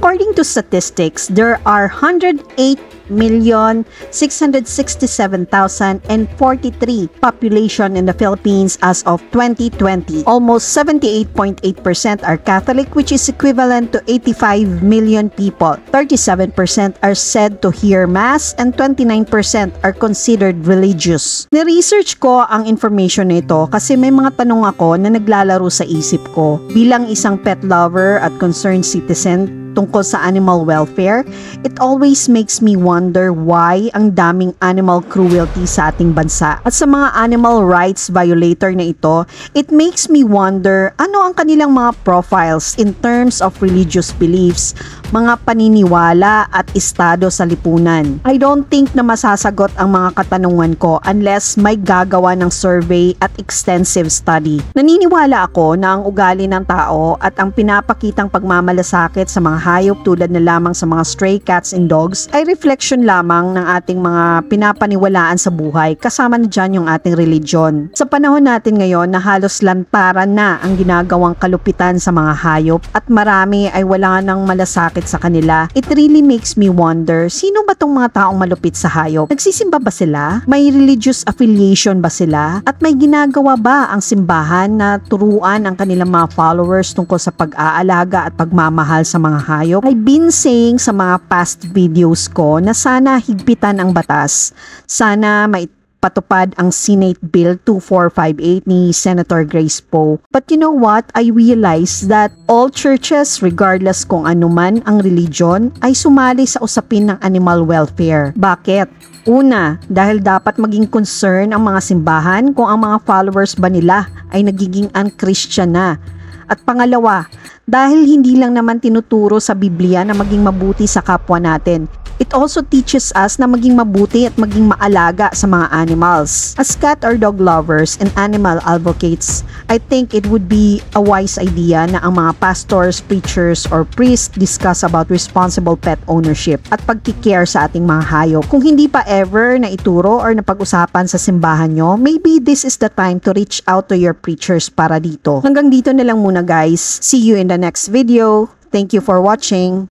According to statistics, there are 108,667,043 population in the Philippines as of 2020. Almost 78.8% are Catholic, which is equivalent to 85 million people. 37% are said to hear Mass and 29% are considered religious. Ni-research ko ang information nito kasi may mga tanong ako na naglalaro sa isip ko. Bilang isang pet lover at concerned citizen tungkol sa animal welfare, it always makes me wonder why ang daming animal cruelty sa ating bansa. At sa mga animal rights violator na ito, it makes me wonder ano ang kanilang mga profiles in terms of religious beliefs, mga paniniwala at estado sa lipunan. I don't think na masasagot ang mga katanungan ko unless may gagawa ng survey at extensive study. Naniniwala ako na ang ugali ng tao at ang pinapakitang pagmamalasakit sa mga hayop tulad na lamang sa mga stray cats and dogs ay reflection lamang ng ating mga pinapaniwalaan sa buhay, kasama na dyan yung ating religion. Sa panahon natin ngayon na halos lantaran na ang ginagawang kalupitan sa mga hayop at marami ay wala nang malasakit sa kanila, it really makes me wonder, sino ba tong mga taong malupit sa hayop? Nagsisimba ba sila? May religious affiliation ba sila? At may ginagawa ba ang simbahan na turuan ang kanilang mga followers tungkol sa pag-aalaga at pagmamahal sa mga hayop? I've been saying sa mga past videos ko na sana higpitan ang batas. Sana maipatupad ang Senate Bill 2458 ni Senator Grace Poe. But you know what? I realized that all churches, regardless kung ano man ang religion, ay sumali sa usapin ng animal welfare. Bakit? Una, dahil dapat maging concern ang mga simbahan kung ang mga followers ba nila ay nagiging un-Christian na. At pangalawa, dahil hindi lang naman tinuturo sa Biblia na maging mabuti sa kapwa natin, it also teaches us na maging mabuti at maging maalaga sa mga animals. As cat or dog lovers and animal advocates, I think it would be a wise idea na ang mga pastors, preachers, or priests discuss about responsible pet ownership at pagkikare sa ating mga hayop. Kung hindi pa ever na ituro or napag-usapan sa simbahan nyo, maybe this is the time to reach out to your preachers para dito. Hanggang dito na lang muna guys. See you in the next video. Thank you for watching.